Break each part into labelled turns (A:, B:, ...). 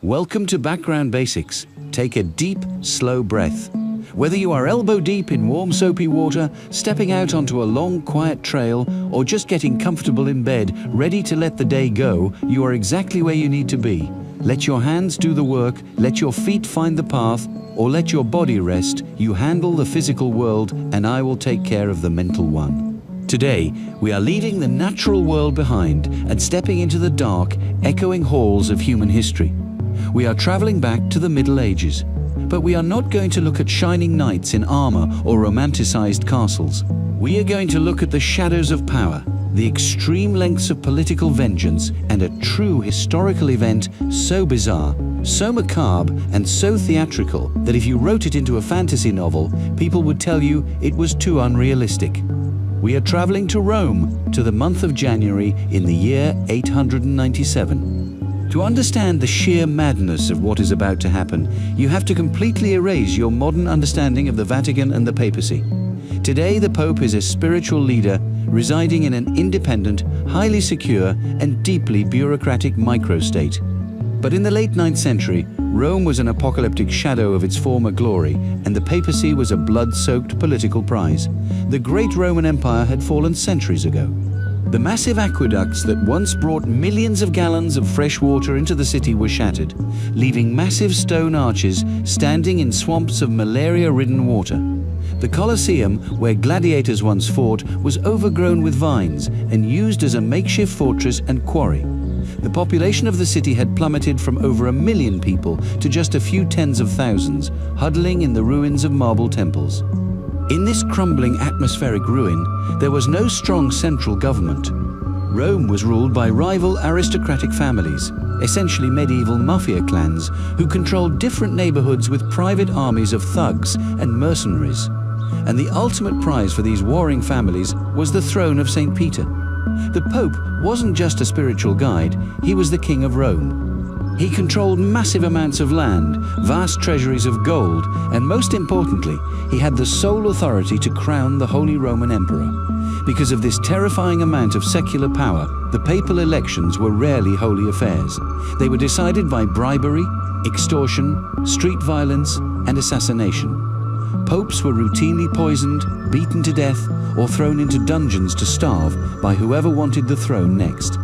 A: Welcome to Background Basics. Take a deep, slow breath. Whether you are elbow deep in warm soapy water, stepping out onto a long, quiet trail, or just getting comfortable in bed, ready to let the day go, you are exactly where you need to be. Let your hands do the work, let your feet find the path, or let your body rest. You handle the physical world, and I will take care of the mental one. Today, we are leaving the natural world behind and stepping into the dark, echoing halls of human history. We are traveling back to the Middle Ages. But we are not going to look at shining knights in armor or romanticized castles. We are going to look at the shadows of power, the extreme lengths of political vengeance, and a true historical event so bizarre, so macabre, and so theatrical that if you wrote it into a fantasy novel, people would tell you it was too unrealistic. We are traveling to Rome, to the month of January in the year 897. To understand the sheer madness of what is about to happen, you have to completely erase your modern understanding of the Vatican and the papacy. Today, the Pope is a spiritual leader residing in an independent, highly secure, and deeply bureaucratic microstate. But in the late 9th century, Rome was an apocalyptic shadow of its former glory, and the papacy was a blood-soaked political prize. The great Roman Empire had fallen centuries ago. The massive aqueducts that once brought millions of gallons of fresh water into the city were shattered, leaving massive stone arches standing in swamps of malaria-ridden water. The Colosseum, where gladiators once fought, was overgrown with vines and used as a makeshift fortress and quarry. The population of the city had plummeted from over 1 million people to just a few tens of thousands, huddling in the ruins of marble temples. In this crumbling atmospheric ruin, there was no strong central government. Rome was ruled by rival aristocratic families, essentially medieval mafia clans, who controlled different neighborhoods with private armies of thugs and mercenaries. And the ultimate prize for these warring families was the throne of St. Peter. The Pope wasn't just a spiritual guide, he was the King of Rome. He controlled massive amounts of land, vast treasuries of gold, and most importantly, he had the sole authority to crown the Holy Roman Emperor. Because of this terrifying amount of secular power, the papal elections were rarely holy affairs. They were decided by bribery, extortion, street violence, and assassination. Popes were routinely poisoned, beaten to death, or thrown into dungeons to starve by whoever wanted the throne next.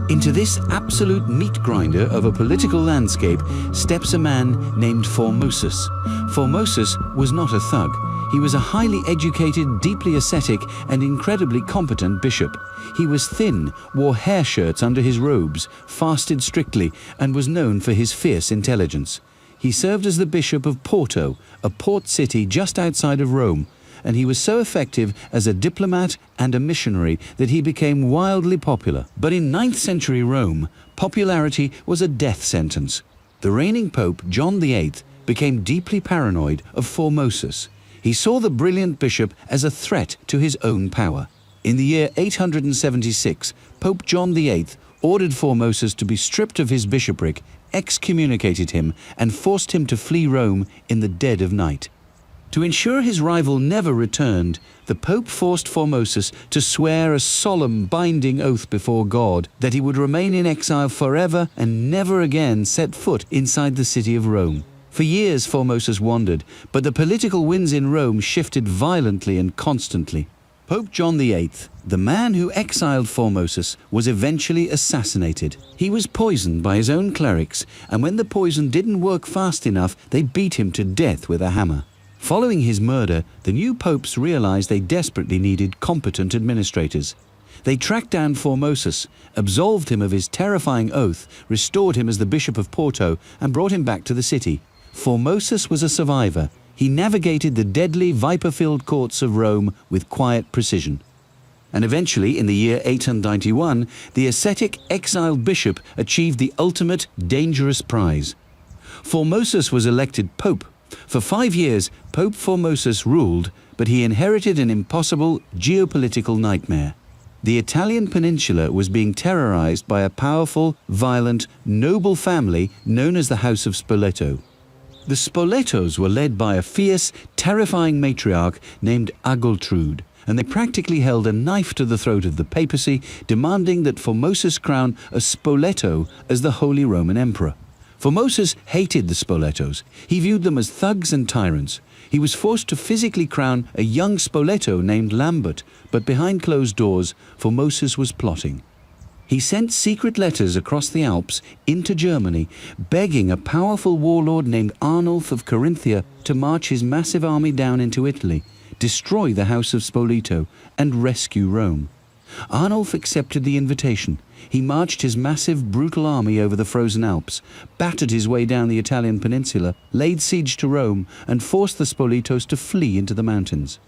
A: Into this absolute meat grinder of a political landscape steps a man named Formosus. Formosus was not a thug. He was a highly educated, deeply ascetic, and incredibly competent bishop. He was thin, wore hair shirts under his robes, fasted strictly, and was known for his fierce intelligence. He served as the bishop of Porto, a port city just outside of Rome, and he was so effective as a diplomat and a missionary that he became wildly popular. But in 9th century Rome, popularity was a death sentence. The reigning Pope, John VIII, became deeply paranoid of Formosus. He saw the brilliant bishop as a threat to his own power. In the year 876, Pope John VIII ordered Formosus to be stripped of his bishopric, excommunicated him, and forced him to flee Rome in the dead of night. To ensure his rival never returned, the Pope forced Formosus to swear a solemn, binding oath before God that he would remain in exile forever and never again set foot inside the city of Rome. For years Formosus wandered, but the political winds in Rome shifted violently and constantly. Pope John VIII, the man who exiled Formosus, was eventually assassinated. He was poisoned by his own clerics, and when the poison didn't work fast enough, they beat him to death with a hammer. Following his murder, the new popes realized they desperately needed competent administrators. They tracked down Formosus, absolved him of his terrifying oath, restored him as the Bishop of Porto, and brought him back to the city. Formosus was a survivor. He navigated the deadly, viper-filled courts of Rome with quiet precision. And eventually, in the year 891, the ascetic exiled bishop achieved the ultimate, dangerous prize. Formosus was elected pope. For 5 years, Pope Formosus ruled, but he inherited an impossible geopolitical nightmare. The Italian peninsula was being terrorized by a powerful, violent, noble family known as the House of Spoleto. The Spoletos were led by a fierce, terrifying matriarch named Agiltrude, and they practically held a knife to the throat of the papacy, demanding that Formosus crown a Spoleto as the Holy Roman Emperor. Formosus hated the Spoletos. He viewed them as thugs and tyrants. He was forced to physically crown a young Spoleto named Lambert, but behind closed doors, Formosus was plotting. He sent secret letters across the Alps into Germany, begging a powerful warlord named Arnulf of Carinthia to march his massive army down into Italy, destroy the House of Spoleto, and rescue Rome. Arnulf accepted the invitation. He marched his massive, brutal army over the frozen Alps, battered his way down the Italian peninsula, laid siege to Rome, and forced the Spoletos to flee into the mountains.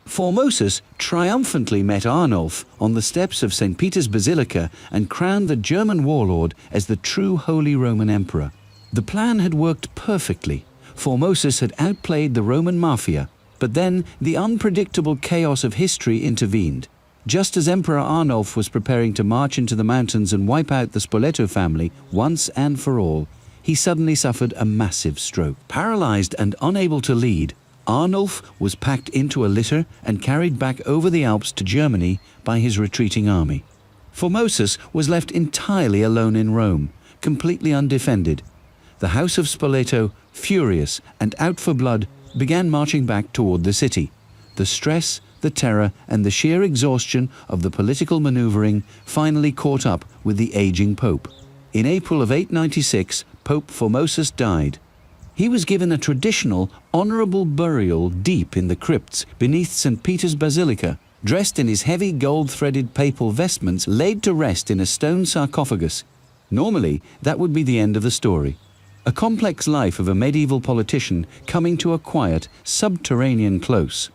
A: Formosus triumphantly met Arnulf on the steps of St. Peter's Basilica and crowned the German warlord as the true Holy Roman Emperor. The plan had worked perfectly. Formosus had outplayed the Roman mafia, but then the unpredictable chaos of history intervened. Just as Emperor Arnulf was preparing to march into the mountains and wipe out the Spoleto family once and for all, he suddenly suffered a massive stroke. Paralyzed and unable to lead, Arnulf was packed into a litter and carried back over the Alps to Germany by his retreating army. Formosus was left entirely alone in Rome, completely undefended. The House of Spoleto, furious and out for blood, began marching back toward the city. The stress, the terror, and the sheer exhaustion of the political maneuvering finally caught up with the aging Pope. In April of 896, Pope Formosus died. He was given a traditional, honorable burial deep in the crypts beneath St. Peter's Basilica, dressed in his heavy gold-threaded papal vestments, laid to rest in a stone sarcophagus. Normally, that would be the end of the story. A complex life of a medieval politician coming to a quiet, subterranean close.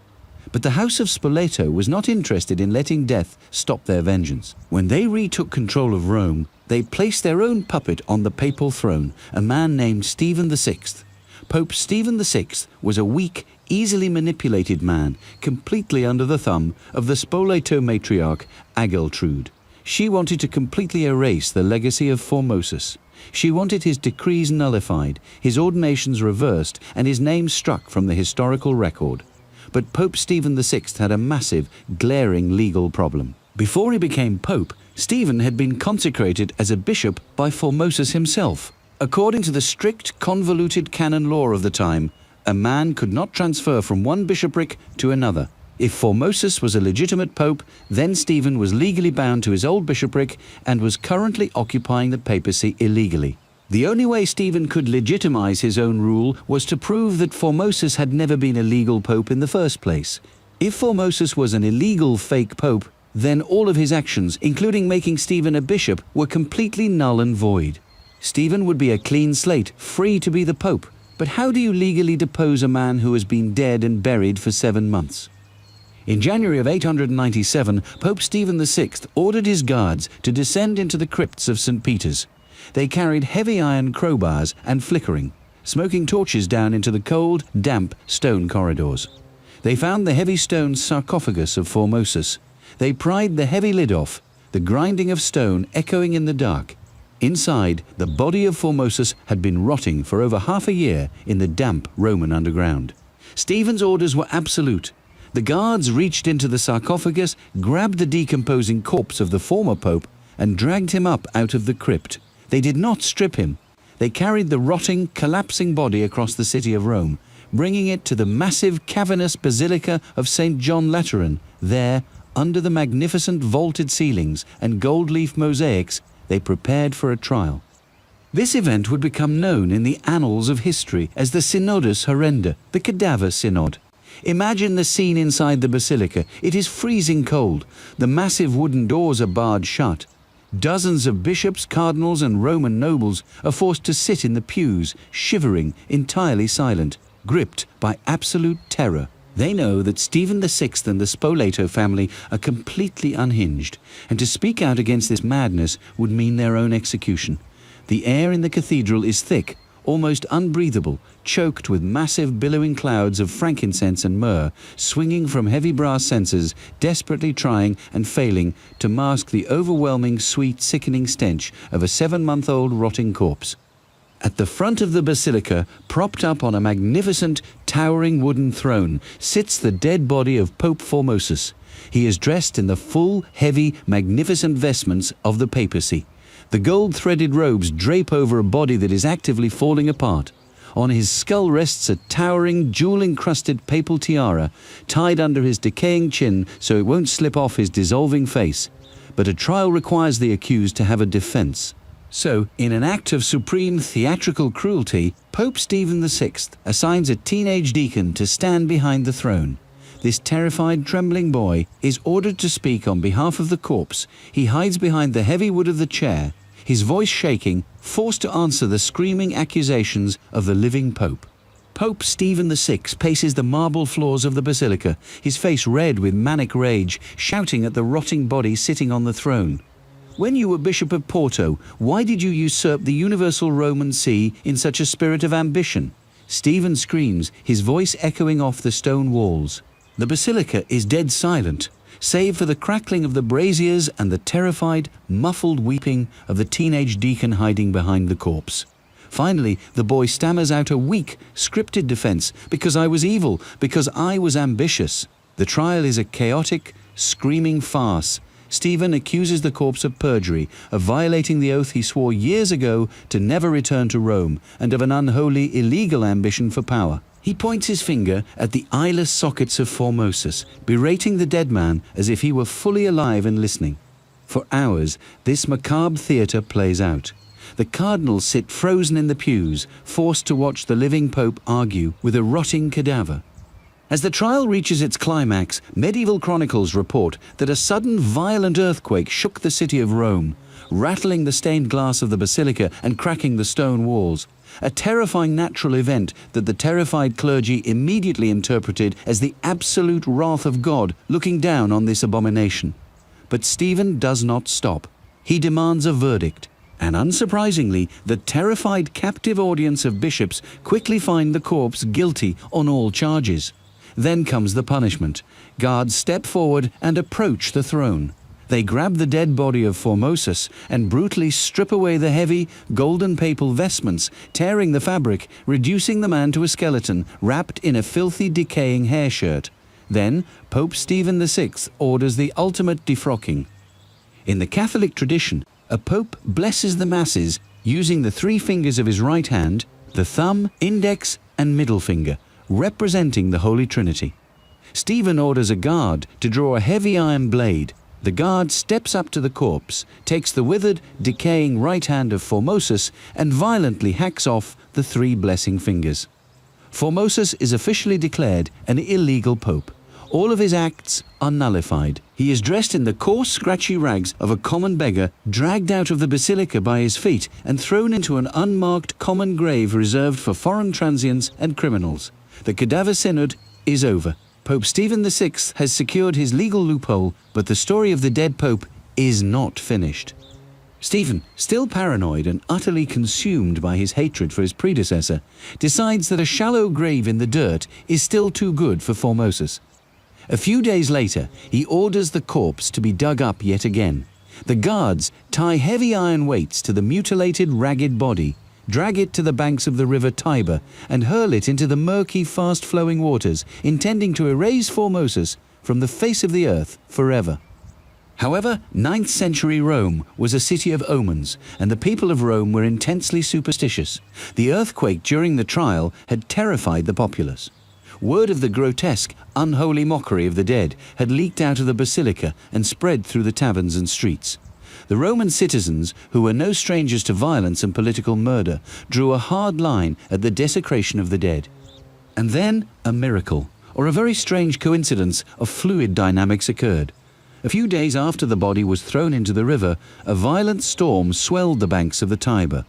A: But the House of Spoleto was not interested in letting death stop their vengeance. When they retook control of Rome, they placed their own puppet on the papal throne, a man named Stephen VI. Pope Stephen VI was a weak, easily manipulated man, completely under the thumb of the Spoleto matriarch Agiltrude. She wanted to completely erase the legacy of Formosus. She wanted his decrees nullified, his ordinations reversed, and his name struck from the historical record. But Pope Stephen VI had a massive, glaring legal problem. Before he became Pope, Stephen had been consecrated as a bishop by Formosus himself. According to the strict, convoluted canon law of the time, a man could not transfer from one bishopric to another. If Formosus was a legitimate pope, then Stephen was legally bound to his old bishopric and was currently occupying the papacy illegally. The only way Stephen could legitimize his own rule was to prove that Formosus had never been a legal pope in the first place. If Formosus was an illegal fake pope, then all of his actions, including making Stephen a bishop, were completely null and void. Stephen would be a clean slate, free to be the pope. But how do you legally depose a man who has been dead and buried for 7 months? In January of 897, Pope Stephen VI ordered his guards to descend into the crypts of St. Peter's. They carried heavy iron crowbars and flickering, smoking torches down into the cold, damp stone corridors. They found the heavy stone sarcophagus of Formosus. They pried the heavy lid off, the grinding of stone echoing in the dark. Inside, the body of Formosus had been rotting for over half a year in the damp Roman underground. Stephen's orders were absolute. The guards reached into the sarcophagus, grabbed the decomposing corpse of the former pope, and dragged him up out of the crypt. They did not strip him. They carried the rotting, collapsing body across the city of Rome, bringing it to the massive, cavernous Basilica of St. John Lateran. There, under the magnificent vaulted ceilings and gold-leaf mosaics, they prepared for a trial. This event would become known in the annals of history as the Synodus Horrenda, the Cadaver Synod. Imagine the scene inside the basilica. It is freezing cold. The massive wooden doors are barred shut. Dozens of bishops, cardinals, and Roman nobles are forced to sit in the pews, shivering, entirely silent, gripped by absolute terror. They know that Stephen VI and the Spoleto family are completely unhinged, and to speak out against this madness would mean their own execution. The air in the cathedral is thick, almost unbreathable, choked with massive billowing clouds of frankincense and myrrh, swinging from heavy brass censers, desperately trying and failing to mask the overwhelming, sweet, sickening stench of a 7-month-old rotting corpse. At the front of the basilica, propped up on a magnificent, towering wooden throne, sits the dead body of Pope Formosus. He is dressed in the full, heavy, magnificent vestments of the papacy. The gold-threaded robes drape over a body that is actively falling apart. On his skull rests a towering, jewel-encrusted papal tiara, tied under his decaying chin so it won't slip off his dissolving face. But a trial requires the accused to have a defense. So, in an act of supreme theatrical cruelty, Pope Stephen VI assigns a teenage deacon to stand behind the throne. This terrified, trembling boy is ordered to speak on behalf of the corpse. He hides behind the heavy wood of the chair, his voice shaking, forced to answer the screaming accusations of the living Pope. Pope Stephen VI paces the marble floors of the basilica, his face red with manic rage, shouting at the rotting body sitting on the throne. When you were Bishop of Porto, why did you usurp the universal Roman See in such a spirit of ambition? Stephen screams, his voice echoing off the stone walls. The basilica is dead silent, save for the crackling of the braziers and the terrified, muffled weeping of the teenage deacon hiding behind the corpse. Finally, the boy stammers out a weak, scripted defense, because I was evil, because I was ambitious. The trial is a chaotic, screaming farce. Stephen accuses the corpse of perjury, of violating the oath he swore years ago to never return to Rome, and of an unholy, illegal ambition for power. He points his finger at the eyeless sockets of Formosus, berating the dead man as if he were fully alive and listening. For hours, this macabre theatre plays out. The cardinals sit frozen in the pews, forced to watch the living pope argue with a rotting cadaver. As the trial reaches its climax, medieval chronicles report that a sudden violent earthquake shook the city of Rome, rattling the stained glass of the basilica and cracking the stone walls. A terrifying natural event that the terrified clergy immediately interpreted as the absolute wrath of God looking down on this abomination. But Stephen does not stop. He demands a verdict. And unsurprisingly, the terrified captive audience of bishops quickly find the corpse guilty on all charges. Then comes the punishment. Guards step forward and approach the throne. They grab the dead body of Formosus and brutally strip away the heavy, golden papal vestments, tearing the fabric, reducing the man to a skeleton wrapped in a filthy, decaying hair shirt. Then, Pope Stephen VI orders the ultimate defrocking. In the Catholic tradition, a pope blesses the masses using the 3 fingers of his right hand, the thumb, index, and middle finger, representing the Holy Trinity. Stephen orders a guard to draw a heavy iron blade. The guard steps up to the corpse, takes the withered, decaying right hand of Formosus, and violently hacks off the 3 blessing fingers. Formosus is officially declared an illegal pope. All of his acts are nullified. He is dressed in the coarse, scratchy rags of a common beggar, dragged out of the basilica by his feet and thrown into an unmarked common grave reserved for foreign transients and criminals. The cadaver synod is over. Pope Stephen VI has secured his legal loophole, but the story of the dead pope is not finished. Stephen, still paranoid and utterly consumed by his hatred for his predecessor, decides that a shallow grave in the dirt is still too good for Formosus. A few days later, he orders the corpse to be dug up yet again. The guards tie heavy iron weights to the mutilated, ragged body, drag it to the banks of the river Tiber, and hurl it into the murky, fast-flowing waters, intending to erase Formosus from the face of the earth forever. However, 9th century Rome was a city of omens, and the people of Rome were intensely superstitious. The earthquake during the trial had terrified the populace. Word of the grotesque, unholy mockery of the dead had leaked out of the basilica and spread through the taverns and streets. The Roman citizens, who were no strangers to violence and political murder, drew a hard line at the desecration of the dead. And then a miracle, or a very strange coincidence of fluid dynamics occurred. A few days after the body was thrown into the river, a violent storm swelled the banks of the Tiber.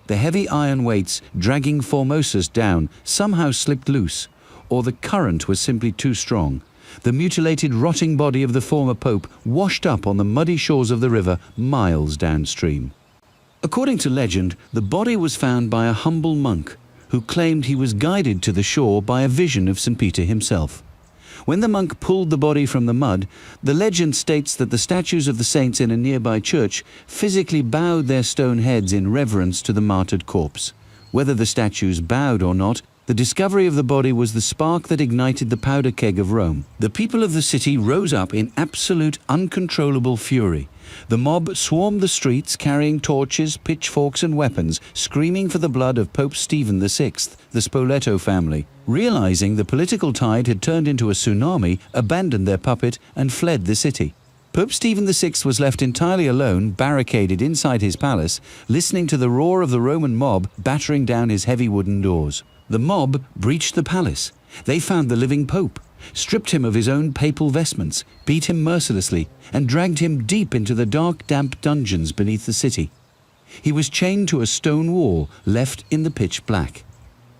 A: The heavy iron weights dragging Formosus down somehow slipped loose, or the current was simply too strong. The mutilated, rotting body of the former pope washed up on the muddy shores of the river miles downstream. According to legend, the body was found by a humble monk who claimed he was guided to the shore by a vision of St. Peter himself. When the monk pulled the body from the mud, the legend states that the statues of the saints in a nearby church physically bowed their stone heads in reverence to the martyred corpse. Whether the statues bowed or not, the discovery of the body was the spark that ignited the powder keg of Rome. The people of the city rose up in absolute, uncontrollable fury. The mob swarmed the streets carrying torches, pitchforks and weapons, screaming for the blood of Pope Stephen VI, the Spoleto family. Realizing the political tide had turned into a tsunami, abandoned their puppet and fled the city. Pope Stephen VI was left entirely alone, barricaded inside his palace, listening to the roar of the Roman mob battering down his heavy wooden doors. The mob breached the palace. They found the living pope, stripped him of his own papal vestments, beat him mercilessly, and dragged him deep into the dark, damp dungeons beneath the city. He was chained to a stone wall, left in the pitch black.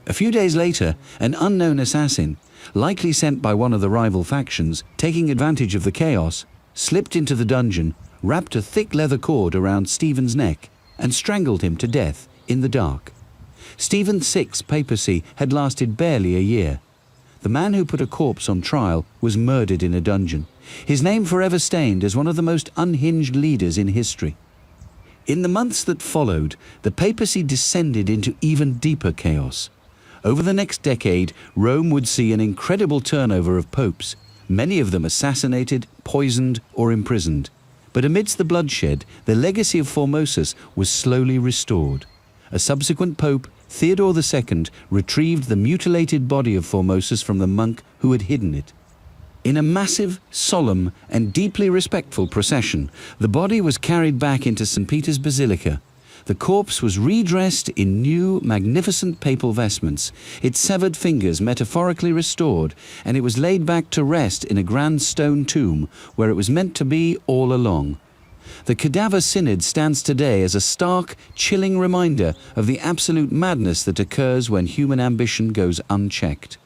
A: A few days later, an unknown assassin, likely sent by one of the rival factions, taking advantage of the chaos, slipped into the dungeon, wrapped a thick leather cord around Stephen's neck, and strangled him to death in the dark. Stephen VI's papacy had lasted barely a year. The man who put a corpse on trial was murdered in a dungeon, his name forever stained as one of the most unhinged leaders in history. In the months that followed, the papacy descended into even deeper chaos. Over the next decade, Rome would see an incredible turnover of popes, many of them assassinated, poisoned, or imprisoned. But amidst the bloodshed, the legacy of Formosus was slowly restored. A subsequent pope, Theodore II, retrieved the mutilated body of Formosus from the monk who had hidden it. In a massive, solemn, and deeply respectful procession, the body was carried back into St. Peter's Basilica. The corpse was redressed in new, magnificent papal vestments, its severed fingers metaphorically restored, and it was laid back to rest in a grand stone tomb where it was meant to be all along. The cadaver synod stands today as a stark, chilling reminder of the absolute madness that occurs when human ambition goes unchecked.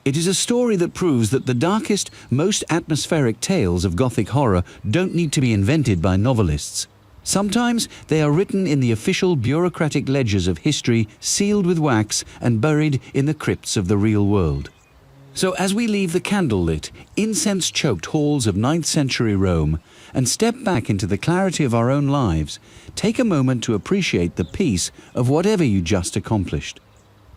A: It is a story that proves that the darkest, most atmospheric tales of Gothic horror don't need to be invented by novelists. Sometimes they are written in the official bureaucratic ledgers of history, sealed with wax and buried in the crypts of the real world. So as we leave the candlelit, incense-choked halls of 9th century Rome and step back into the clarity of our own lives, take a moment to appreciate the peace of whatever you just accomplished.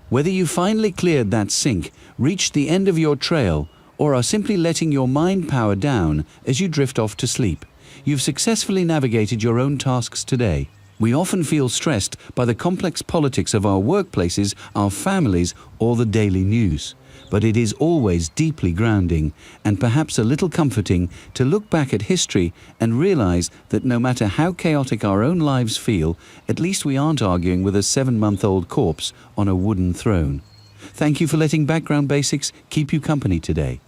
A: Whether you finally cleared that sink, reached the end of your trail, or are simply letting your mind power down as you drift off to sleep, you've successfully navigated your own tasks today. We often feel stressed by the complex politics of our workplaces, our families, or the daily news. But it is always deeply grounding and perhaps a little comforting to look back at history and realize that no matter how chaotic our own lives feel, at least we aren't arguing with a 7-month-old corpse on a wooden throne. Thank you for letting Background Basics keep you company today.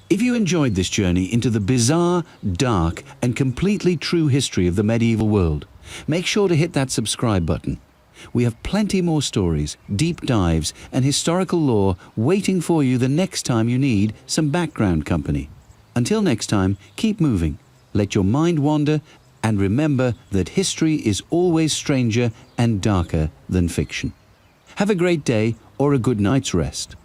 A: If you enjoyed this journey into the bizarre, dark, and completely true history of the medieval world, make sure to hit that subscribe button. We have plenty more stories, deep dives, and historical lore waiting for you the next time you need some background company. Until next time, keep moving, let your mind wander, and remember that history is always stranger and darker than fiction. Have a great day or a good night's rest.